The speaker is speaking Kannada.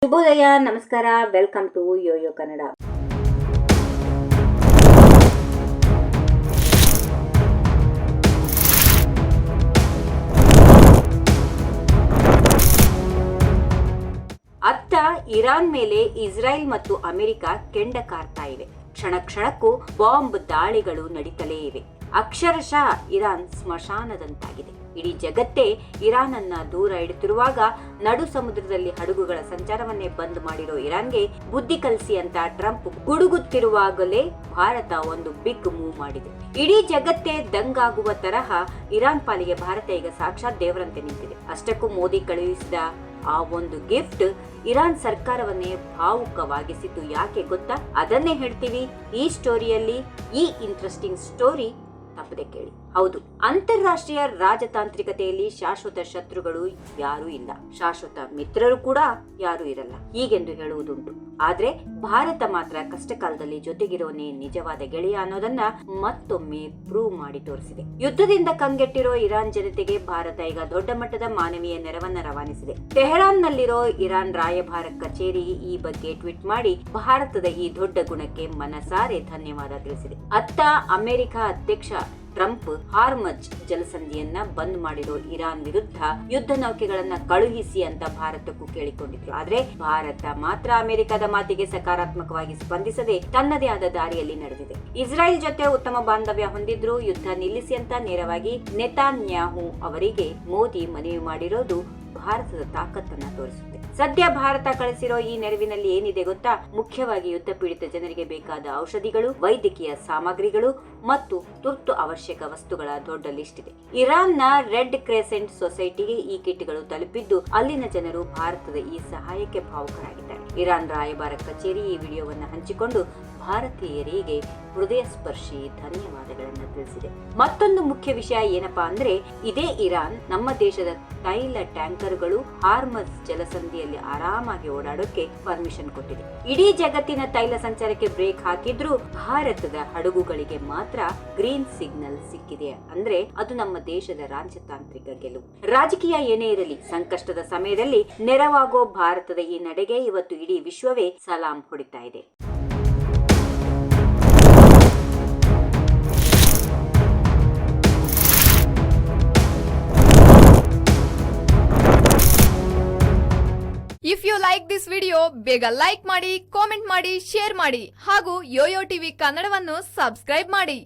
ಶುಭೋದಯ, ನಮಸ್ಕಾರ, ವೆಲ್ಕಮ್ ಟು ಯೋಯೋ ಕನ್ನಡ. ಅತ್ತ ಇರಾನ್ ಮೇಲೆ ಇಸ್ರಾಯೇಲ್ ಮತ್ತು ಅಮೆರಿಕ ಕೆಂಡ ಕಾರ್ತಾ ಇವೆ. ಕ್ಷಣ ಕ್ಷಣಕ್ಕೂ ಬಾಂಬ್ ದಾಳಿಗಳು ನಡೀತಲೇ ಇವೆ. ಅಕ್ಷರಶಃ ಇರಾನ್ ಸ್ಮಶಾನದಂತಾಗಿದೆ. ಇಡೀ ಜಗತ್ತೇ ಇರಾನ್ ಅನ್ನ ದೂರ ಇಡುತ್ತಿರುವಾಗ ನಡು ಸಮುದ್ರದಲ್ಲಿ ಹಡಗುಗಳ ಸಂಚಾರವನ್ನೇ ಬಂದ್ ಮಾಡಿರೋ ಇರಾನ್ಗೆ ಬುದ್ಧಿ ಕಲಿಸಿ ಅಂತ ಟ್ರಂಪ್ ಗುಡುಗುತ್ತಿರುವಾಗಲೇ ಭಾರತ ಒಂದು ಬಿಗ್ ಮೂವ್ ಮಾಡಿದೆ. ಇಡೀ ಜಗತ್ತೇ ದಂಗಾಗುವ ತರಹ ಇರಾನ್ ಪಾಲಿಗೆ ಭಾರತ ಈಗ ಸಾಕ್ಷಾತ್ ದೇವರಂತೆ ನಿಂತಿದೆ. ಅಷ್ಟಕ್ಕೂ ಮೋದಿ ಕಳುಹಿಸಿದ ಆ ಒಂದು ಗಿಫ್ಟ್ ಇರಾನ್ ಸರ್ಕಾರವನ್ನೇ ಭಾವುಕವಾಗಿಸಿದ್ದು ಯಾಕೆ ಗೊತ್ತಾ? ಅದನ್ನೇ ಹೇಳ್ತೀವಿ ಈ ಸ್ಟೋರಿಯಲ್ಲಿ. ಈ ಇಂಟ್ರೆಸ್ಟಿಂಗ್ ಸ್ಟೋರಿ ತಪ್ಪದೆ ಕೇಳಿ. ಹೌದು, ಅಂತಾರಾಷ್ಟ್ರೀಯ ರಾಜತಾಂತ್ರಿಕತೆಯಲ್ಲಿ ಶಾಶ್ವತ ಶತ್ರುಗಳು ಯಾರೂ ಇಲ್ಲ, ಶಾಶ್ವತ ಮಿತ್ರರು ಕೂಡ ಯಾರೂ ಇರಲ್ಲ ಹೀಗೆಂದು ಹೇಳುವುದುಂಟು. ಆದ್ರೆ ಭಾರತ ಮಾತ್ರ ಕಷ್ಟ ಕಾಲದಲ್ಲಿ ಜೊತೆಗಿರೋನೇ ನಿಜವಾದ ಗೆಳೆಯ ಅನ್ನೋದನ್ನ ಮತ್ತೊಮ್ಮೆ ಪ್ರೂವ್ ಮಾಡಿ ತೋರಿಸಿದೆ. ಯುದ್ಧದಿಂದ ಕಂಗೆಟ್ಟಿರೋ ಇರಾನ್ ಜನತೆಗೆ ಭಾರತ ಈಗ ದೊಡ್ಡ ಮಟ್ಟದ ಮಾನವೀಯ ನೆರವನ್ನ ರವಾನಿಸಿದೆ. ಟೆಹರಾನ್ ನಲ್ಲಿರೋ ಇರಾನ್ ರಾಯಭಾರ ಕಚೇರಿ ಈ ಬಗ್ಗೆ ಟ್ವೀಟ್ ಮಾಡಿ ಭಾರತದ ಈ ದೊಡ್ಡ ಗುಣಕ್ಕೆ ಮನಸಾರೆ ಧನ್ಯವಾದ ತಿಳಿಸಿದೆ. ಅತ್ತ ಅಮೆರಿಕ ಅಧ್ಯಕ್ಷ ಟ್ರಂಪ್ ಹಾರ್ಮಜ್ ಜಲಸಂಧಿಯನ್ನ ಬಂದ್ ಮಾಡಿರೋ ಇರಾನ್ ವಿರುದ್ಧ ಯುದ್ಧ ನೌಕೆಗಳನ್ನ ಕಳುಹಿಸಿ ಅಂತ ಭಾರತಕ್ಕೂ ಕೇಳಿಕೊಂಡಿದ್ರು. ಆದ್ರೆ ಭಾರತ ಮಾತ್ರ ಅಮೆರಿಕದ ಮಾತಿಗೆ ಸಕಾರಾತ್ಮಕವಾಗಿ ಸ್ಪಂದಿಸದೆ ತನ್ನದೇ ಆದ ದಾರಿಯಲ್ಲಿ ನಡೆದಿದೆ. ಇಸ್ರಾಯೇಲ್ ಜೊತೆ ಉತ್ತಮ ಬಾಂಧವ್ಯ ಹೊಂದಿದ್ರು ಯುದ್ಧ ನಿಲ್ಲಿಸಿ ಅಂತ ನೇರವಾಗಿ ನೆತಾನ್ಯಾಹು ಅವರಿಗೆ ಮೋದಿ ಮನವಿ ಮಾಡಿರೋದು ಭಾರತದ ತಾಕತ್ತನ್ನ ತೋರಿಸುತ್ತೆ. ಸದ್ಯ ಭಾರತ ಕಳಿಸಿರೋ ಈ ನೆರವಿನಲ್ಲಿ ಏನಿದೆ ಗೊತ್ತಾ? ಮುಖ್ಯವಾಗಿ ಯುದ್ಧ ಪೀಡಿತ ಜನರಿಗೆ ಬೇಕಾದ ಔಷಧಿಗಳು, ವೈದ್ಯಕೀಯ ಸಾಮಗ್ರಿಗಳು ಮತ್ತು ತುರ್ತು ಅವಶ್ಯಕ ವಸ್ತುಗಳ ದೊಡ್ಡ ಲಿಸ್ಟ್ ಇದೆ. ಇರಾನ್ನ ರೆಡ್ ಕ್ರೆಸೆಂಟ್ ಸೊಸೈಟಿಗೆ ಈ ಕಿಟ್ಗಳು ತಲುಪಿದ್ದು ಅಲ್ಲಿನ ಜನರು ಭಾರತದ ಈ ಸಹಾಯಕ್ಕೆ ಭಾವುಕರಾಗಿದ್ದಾರೆ. ಇರಾನ್ ರಾಯಭಾರ ಕಚೇರಿ ಈ ವಿಡಿಯೋವನ್ನ ಹಂಚಿಕೊಂಡು ಭಾರತೀಯರಿಗೆ ಹೃದಯ ಸ್ಪರ್ಶಿ ಧನ್ಯವಾದಗಳನ್ನು ತಿಳಿಸಿದೆ. ಮತ್ತೊಂದು ಮುಖ್ಯ ವಿಷಯ ಏನಪ್ಪಾ ಅಂದ್ರೆ, ಇದೇ ಇರಾನ್ ನಮ್ಮ ದೇಶದ ತೈಲ ಟ್ಯಾಂಕರ್ಗಳು ಹಾರ್ಮಜ್ ಜಲಸಂಧಿಯಲ್ಲಿ ಆರಾಮಾಗಿ ಓಡಾಡೋಕೆ ಪರ್ಮಿಷನ್ ಕೊಟ್ಟಿದೆ. ಇಡೀ ಜಗತ್ತಿನ ತೈಲ ಸಂಚಾರಕ್ಕೆ ಬ್ರೇಕ್ ಹಾಕಿದ್ರೂ ಭಾರತದ ಹಡಗುಗಳಿಗೆ ಮಾತ್ರ ಗ್ರೀನ್ ಸಿಗ್ನಲ್ ಸಿಕ್ಕಿದೆ ಅಂದ್ರೆ ಅದು ನಮ್ಮ ದೇಶದ ರಾಜತಾಂತ್ರಿಕ ಗೆಲುವು. ರಾಜಕೀಯ ಏನೇ ಇರಲಿ, ಸಂಕಷ್ಟದ ಸಮಯದಲ್ಲಿ ನೆರವಾಗೋ ಭಾರತದ ಈ ನಡೆಗೆ ಇವತ್ತು ಇಡೀ ವಿಶ್ವವೇ ಸಲಾಂ ಹೊಡಿತಾ ಇದೆ. If you like this video, ಬೇಗ ಲೈಕ್ ಮಾಡಿ, ಕಾಮೆಂಟ್ ಮಾಡಿ, ಶೇರ್ ಮಾಡಿ ಹಾಗೂ ಯೋಯೋ ಟಿವಿ ಕನ್ನಡವನ್ನು ಸಬ್ಸ್ಕ್ರೈಬ್ ಮಾಡಿ.